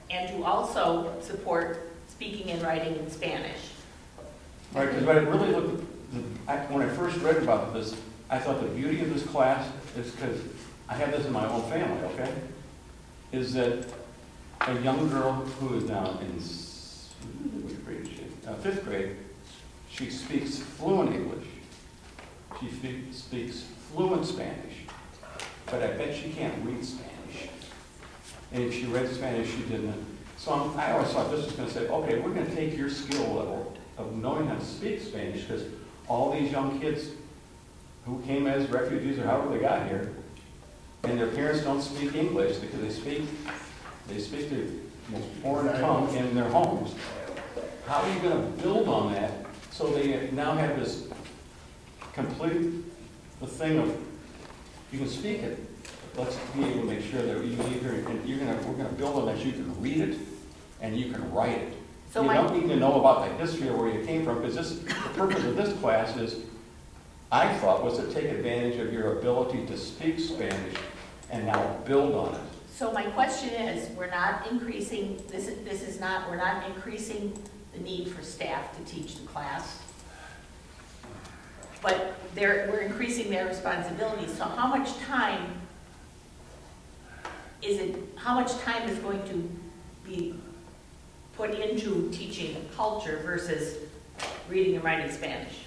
and to also support speaking and writing in Spanish? Right, because what I really looked at, when I first read about this, I thought the beauty of this class is because I have this in my own family, okay? Is that a young girl who is now in which grade is she? 5th grade, she speaks fluent English. She speaks fluent Spanish, but I bet she can't read Spanish. And if she read Spanish, she didn't. So I always thought this was going to say, okay, we're going to take your skill level of knowing how to speak Spanish, because all these young kids who came as refugees or however they got here, and their parents don't speak English because they speak their foreign tongue in their homes. How are you going to build on that so they now have this complete the thing of you can speak it. Let's be able to make sure that we're going to build on that. You can read it and you can write it. So you don't need to know about the history of where you came from, because the purpose of this class is, I thought, was to take advantage of your ability to speak Spanish and now build on it. So my question is, we're not increasing the need for staff to teach the class, but we're increasing their responsibilities. So how much time is going to be put into teaching culture versus reading and writing Spanish?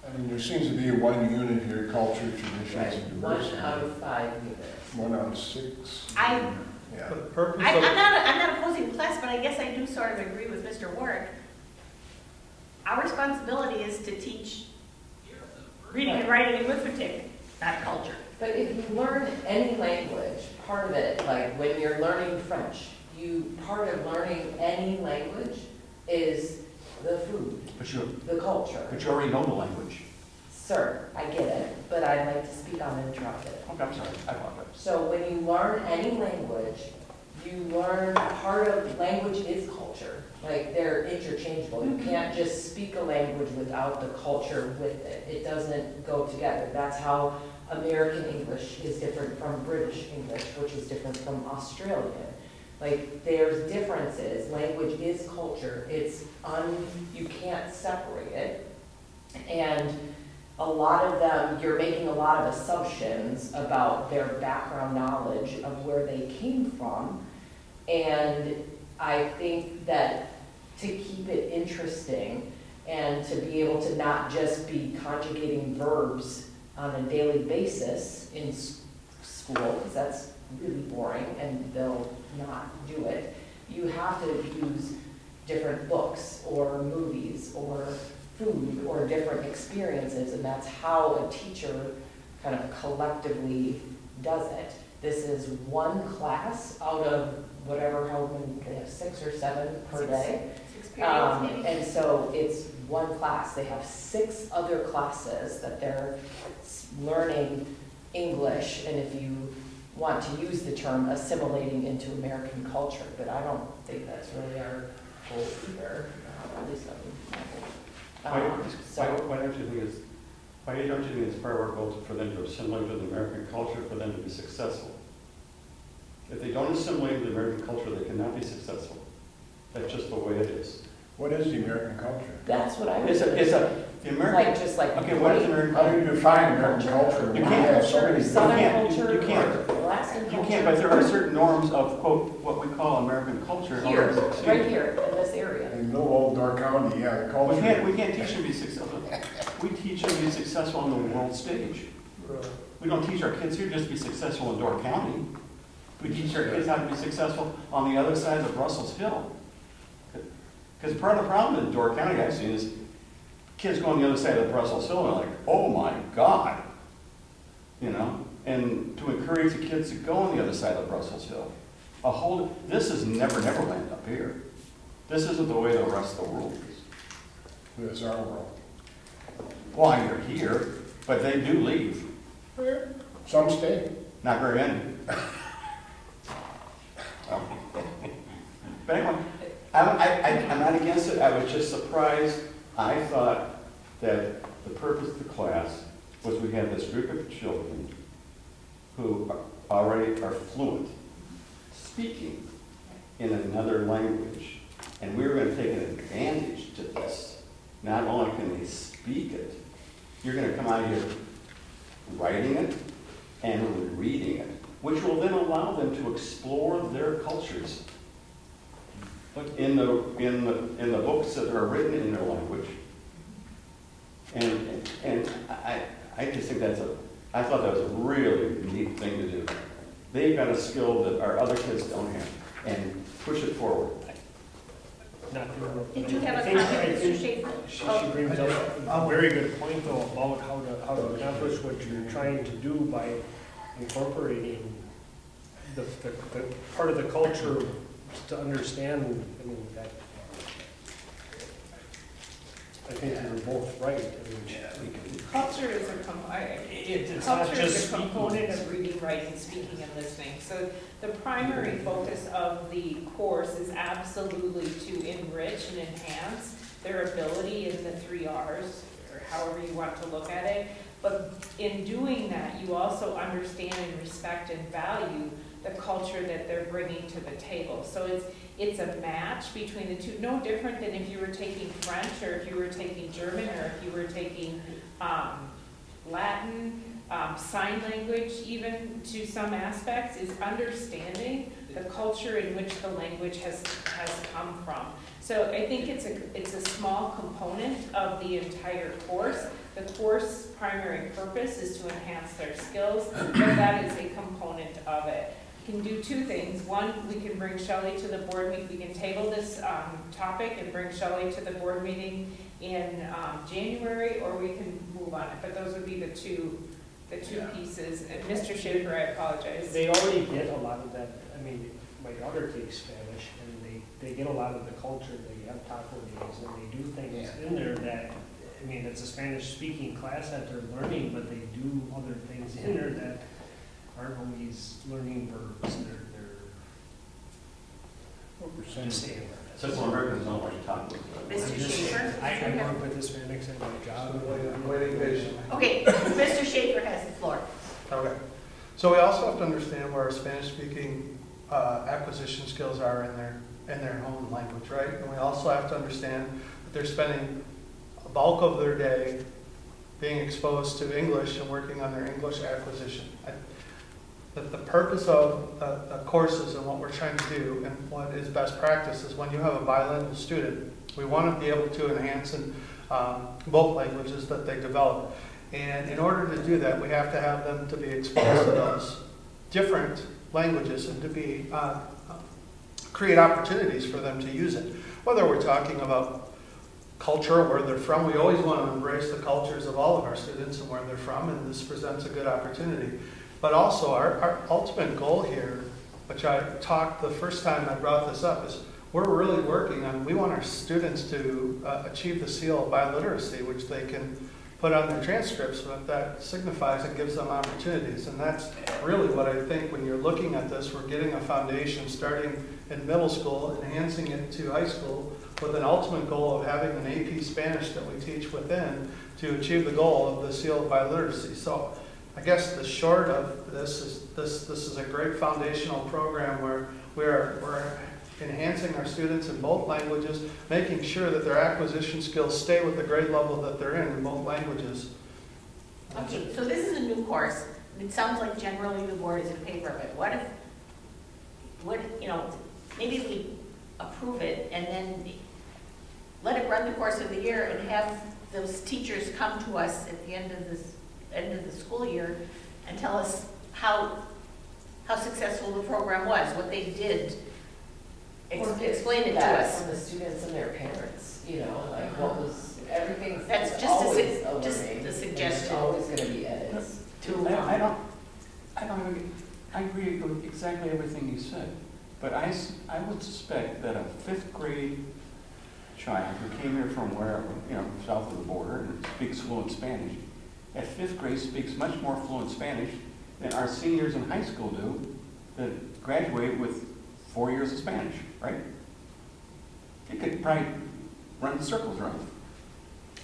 I mean, there seems to be one unit here, culture, traditions, and Right, diversity. 1 out of 5 units. 1 out of 6. I- Yeah. The purpose I'm of, not opposing the class, but I guess I do sort of agree with Mr. Warwick. Our responsibility is to teach reading and writing and arithmetic, not culture. But if you learn any language, part of it, like when you're learning French, part of learning any language is the food, the culture. But you already know the language. Sir, I get it, but I'd like to speak uninterrupted. Okay, I'm sorry. I apologize. So when you learn any language, you learn part of language is culture. Like, they're interchangeable. You can't just speak a language without the culture with it. It doesn't go together. That's how American English is different from British English, which is different from Australian. Like, there's differences. Language is culture. You can't separate it. And a lot of them, you're making a lot of assumptions about their background knowledge of where they came from. And I think that to keep it interesting and to be able to not just be conjugating verbs on a daily basis in school, because that's really boring and they'll not do it, you have to use different books or movies or food or different experiences, and that's how a teacher kind of collectively does it. This is one class out of whatever, how many, they have 6 or 7 per day. And so it's one class. They have 6 other classes that they're learning English, and if you want to use the term assimilating into American culture, but I don't think that's really our goal either, at least Why don't you think it's part of our goal for them to assimilate to the American culture, for them to be successful? If they don't assimilate to the American culture, they cannot be successful. That's just the way it is. What is the American culture? That's what I was. The American. Like, just like. Okay, what is American How culture? do you define American culture? You We can't. have so many Southern can't. culture, You can't. or Alaskan culture. You can't, but there are certain norms of, quote, what we call American culture. Here, right here, in this area. In little old Door County, yeah, the culture. We can't teach them to be successful. We teach them to be successful on the world stage. We don't teach our kids here just to be successful in Door County. We teach our kids how to be successful on the other side of Russell's Hill. Because part of the problem in Door County I've seen is kids go on the other side of Russell's Hill and they're like, oh my God. You know? And to encourage the kids to go on the other side of Russell's Hill. This is Neverland up here. This isn't the way the rest of the world is. It's our world. Well, you're here, but they do leave. Some stay. Not very many. But anyway, I'm not against it. I was just surprised. I thought that the purpose of the class was we had this group of children who already are fluent speaking in another language. And we were going to take an advantage to this. Not only can they speak it, you're going to come out here writing it and reading it, which will then allow them to explore their cultures in the books that are written in their language. And I just think I thought that was a really neat thing to do. They've got a skill that our other kids don't have, and push it forward. Did you have a I think- comment, Mr. Schaefer? She brings up a very good point though about how to accomplish what you're trying to do by incorporating the part of the culture to understand. I mean, that, I think you're both right. I mean, Culture is it's not culture just is a speaking. component of reading, writing, speaking, and listening. So the primary focus of the course is absolutely to enrich and enhance their ability in the 3 R's, or however you want to look at it. But in doing that, you also understand and respect and value the culture that they're bringing to the table. So it's a match between the two, no different than if you were taking French, or if you were taking German, or if you were taking Latin, sign language, even to some aspects, is understanding the culture in which the language has come from. So I think it's a small component of the entire course. The course primary purpose is to enhance their skills, but that is a component of it. We can do 2 things. One, we can bring Shelley to the board meeting. We can table this topic and bring Shelley to the board meeting in January, or we can move on it. But those would be the two pieces. And Mr. Schaefer, I apologize. They already get a lot of that. I mean, my daughter takes Spanish, and they get a lot of the culture. They have taco days, and they do things in there that, I mean, it's a Spanish-speaking class that they're learning, but they do other things in there that aren't always learning verbs. What Just percentage? saying. Central Americans don't like to talk about that. Mr. Schaefer? I work with Hispanics in my job. I'm waiting patiently. Okay, Mr. Schaefer has the floor. Okay. So we also have to understand where our Spanish-speaking acquisition skills are in their home language, right? And we also have to understand that they're spending a bulk of their day being exposed to English and working on their English acquisition. The purpose of the courses and what we're trying to do and what is best practice is when you have a bilingual student, we want to be able to enhance in both languages that they develop. And in order to do that, we have to have them to be exposed to those different languages and to be create opportunities for them to use it. Whether we're talking about culture, where they're from, we always want to embrace the cultures of all of our students and where they're from, and this presents a good opportunity. But also, our ultimate goal here, which I talked the first time I brought this up, is we're really working on, we want our students to achieve the seal of biliteracy, which they can put on their transcripts, but that signifies it gives them opportunities. And that's really what I think when you're looking at this, we're getting a foundation starting in middle school, enhancing it to high school, with an ultimate goal of having an AP Spanish that we teach within to achieve the goal of the seal of biliteracy. So I guess the short of this is this is a great foundational program where we're enhancing our students in both languages, making sure that their acquisition skills stay with the grade level that they're in both languages. Okay, so this is a new course. It sounds like generally the board is in favor of it. What if, maybe we approve it and then let it run the course of the year and have those teachers come to us at the end of the school year and tell us how successful the program was, what they did. Explain it to us. From the students and their parents, like what was, everything's That's just always a learning, and suggestion. there's always gonna be edits. I agree with exactly everything you said, but I would suspect that a fifth grade child who came here from wherever, south of the border and speaks fluent Spanish, at fifth grade speaks much more fluent Spanish than our seniors in high school do that graduate with 4 years of Spanish, right? You could probably run circles around it.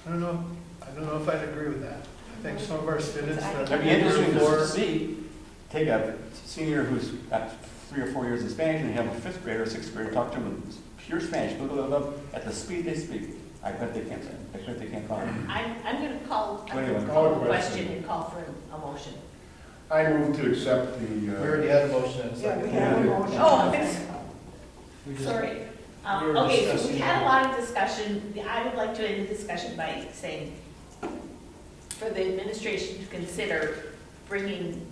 I don't know if I'd agree with that. I think some of our students that It'd be interesting to see, take a senior who's got 3 or 4 years in Spanish and have a fifth grader or sixth grader talk to them in pure Spanish, blah, blah, blah, blah, at the speed they speak. I bet they can't say it. I bet they can't follow it. I'm going to call Anyway. a question and call for a motion. I move to accept the. We already had a motion and a Yeah, second. we have a motion. Oh, We just- sorry. We were Okay, so we discussing- had a lot of discussion. I would like to end the discussion by saying, for the administration to consider bringing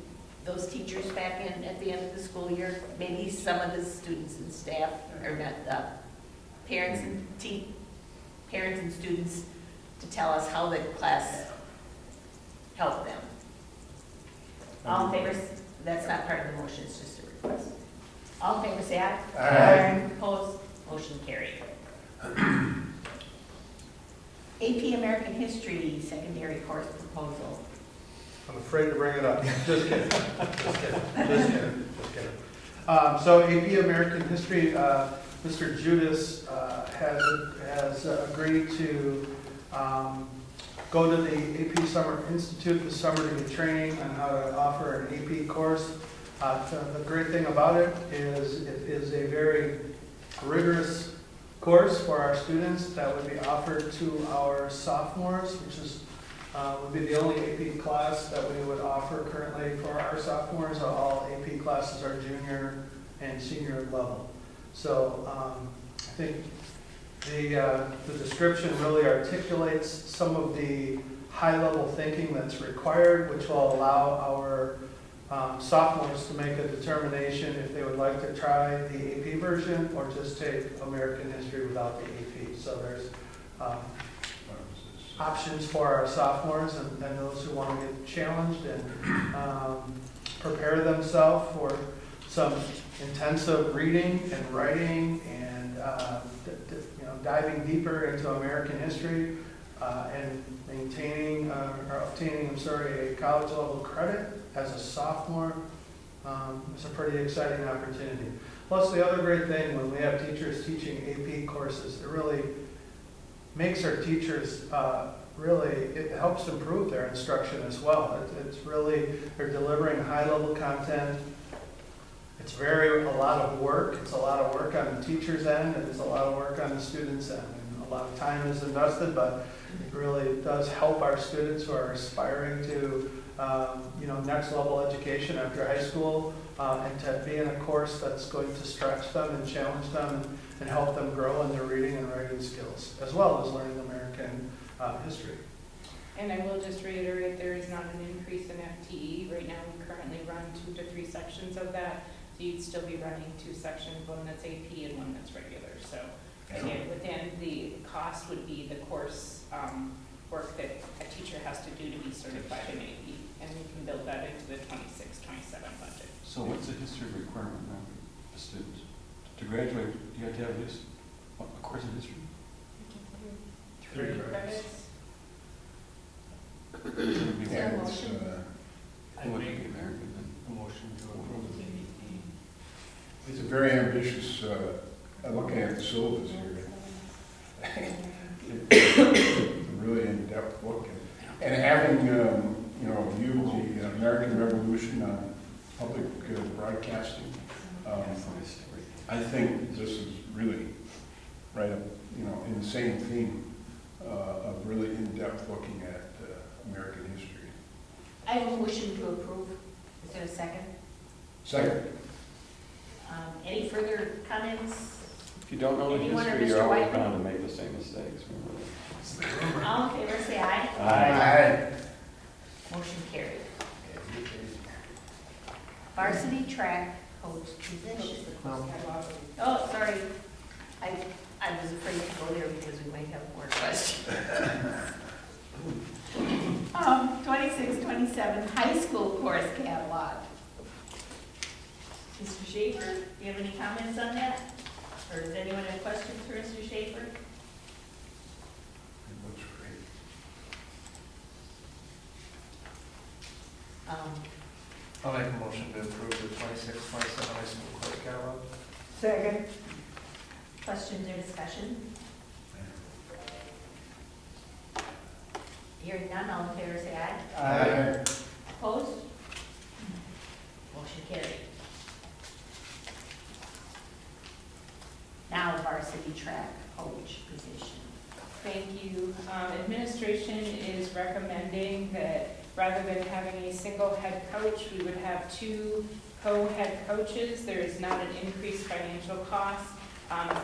those teachers back in at the end of the school year, maybe some of the students and staff, or not, parents and students, to tell us how the class helped them. All in favor, that's not part of the motion, it's just a request. All in favor, say aye. Aye. Opposed, motion carried. AP American History secondary course proposal. I'm afraid to bring it up. Just kidding. Just kidding. So AP American History, Mr. Judas has agreed to go to the AP Summer Institute this summer to get training on how to offer an AP course. The great thing about it is a very rigorous course for our students that would be offered to our sophomores, which is would be the only AP class that we would offer currently for our sophomores. All AP classes are junior and senior level. So I think the description really articulates some of the high-level thinking that's required, which will allow our sophomores to make a determination if they would like to try the AP version or just take American history without the AP. So there's options for our sophomores and those who want to get challenged and prepare themselves for some intensive reading and writing and diving deeper into American history and obtaining a college level credit as a sophomore. It's a pretty exciting opportunity. Plus, the other great thing, when we have teachers teaching AP courses, it really makes our teachers, it helps improve their instruction as well. It's really, they're delivering high-level content. It's a lot of work. It's a lot of work on the teacher's end, and it's a lot of work on the student's end. And a lot of time is invested, but it really does help our students who are aspiring to, next level education after high school, and to be in a course that's going to stretch them and challenge them and help them grow in their reading and writing skills, as well as learning American history. And I will just reiterate, there is not an increase in FTE. Right now, we currently run 2 to 3 sections of that. So you'd still be running 2 sections, one that's AP and one that's regular. So again, within the cost would be the course work that a teacher has to do to be certified in AP. And we can build that into the 26-27 budget. So what's the history requirement now for the students? To graduate, do you have to have a course in history? 3 credits. It would be Yeah, one. it's, It would be American then. A motion to approve the it's a very ambitious, looking at the syllabus here. It's a really in-depth look. And having, viewed the American Revolution on public broadcasting, I think this is really right up, in the same theme of really in-depth looking at American history. I have a motion to approve. Is there a second? Second. Any further comments? If you don't know the Anyone or history, Mr. you're always Whiteman? bound to make the same mistakes. Remember that. All in favor, say aye. Aye. Motion carried. Varsity track coach position. Oh, sorry. I was afraid to go there because we might have more questions. 26-27 high school course catalog. Mr. Schaefer, do you have any comments on that? Or does anyone have questions for Mr. Schaefer? It looks great. I'll make a motion to approve the 26-27 high school course catalog. Second. Questions or discussion? Hearing none, all in favor say aye. Aye. Opposed? Motion carried. Now varsity track coach position. Thank you. Administration is recommending that rather than having a single head coach, we would have 2 co-head coaches. There is not an increased financial cost.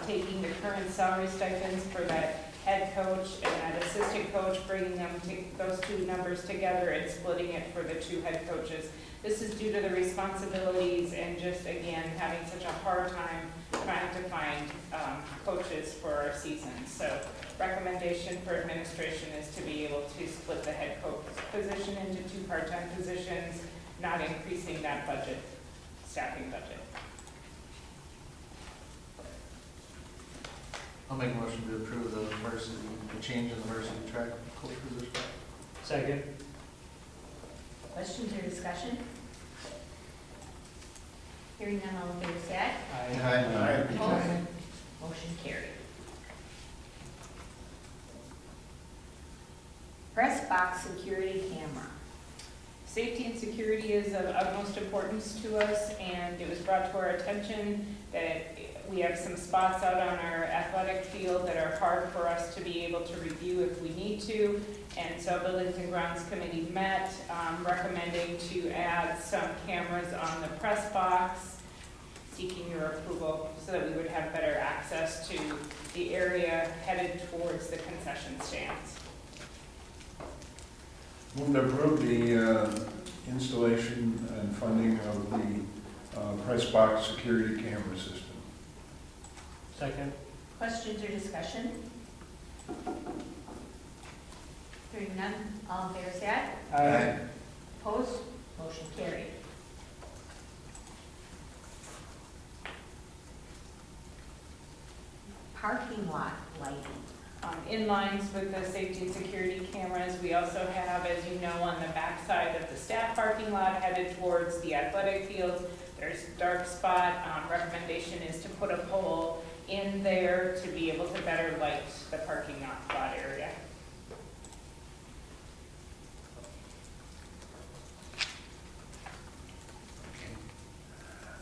Taking the current salary stipends for that head coach and that assistant coach, bringing them those 2 numbers together and splitting it for the 2 head coaches. This is due to the responsibilities and just, again, having such a hard time trying to find coaches for our season. So recommendation for administration is to be able to split the head coach position into 2 part-time positions, not increasing that budget, staffing budget. I'll make a motion to approve the change in the varsity track coach position. Second. Questions or discussion? Hearing none, all in favor say aye. Aye. Opposed? Motion carried. Press box security camera. Safety and security is of utmost importance to us, and it was brought to our attention that we have some spots out on our athletic field that are hard for us to be able to review if we need to. And so Buildings and Grounds Committee met, recommending to add some cameras on the press box, seeking your approval so that we would have better access to the area headed towards the concession stands. Move to approve the installation and funding of the press box security camera system. Second. Questions or discussion? Hearing none, all in favor say aye. Aye. Opposed? Motion carried. Parking lot lighting. inlines with the safety and security cameras. We also have, as you know, on the backside of the staff parking lot headed towards the athletic fields, there's a dark spot. Recommendation is to put a pole in there to be able to better light the parking lot area.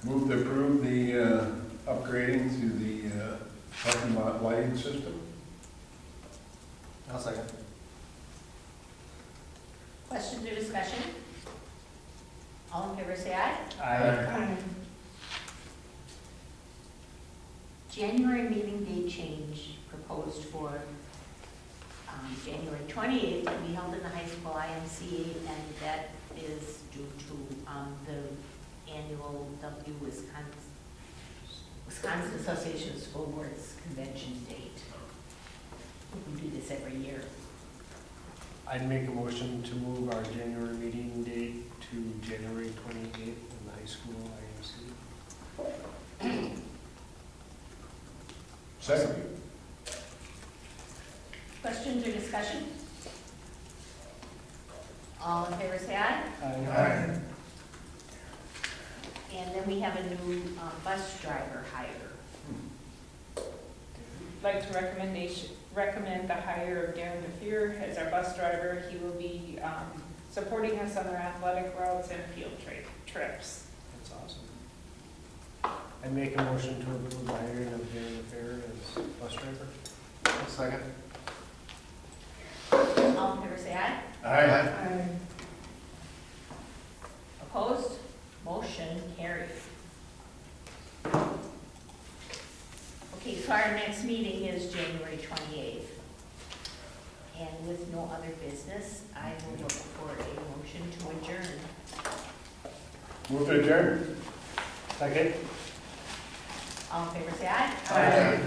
Move to approve the upgrading to the parking lot lighting system. I'll second. Questions or discussion? All in favor, say aye. I, January meeting date change proposed for January 28th to be held in the high school IMC, and that is due to the annual Wisconsin Association of School Boards Convention date. We do this every year. I'd make a motion to move our January meeting date to January 28th in the high school IMC. Second. Questions or discussion? All in favor, say aye. Aye. And then we have a new bus driver hire. Like to recommend the hire of Darren DeFeer as our bus driver. He will be supporting us on our athletic routes and field trips. That's awesome. I make a motion to approve the hiring of Darren LaFair as bus driver. I'll second. All in favor, say aye. Aye. Opposed? Motion carries. Okay, so our next meeting is January 28th. And with no other business, I will look for a motion to adjourn. Move to adjourn. Second? All in favor, say aye. Aye.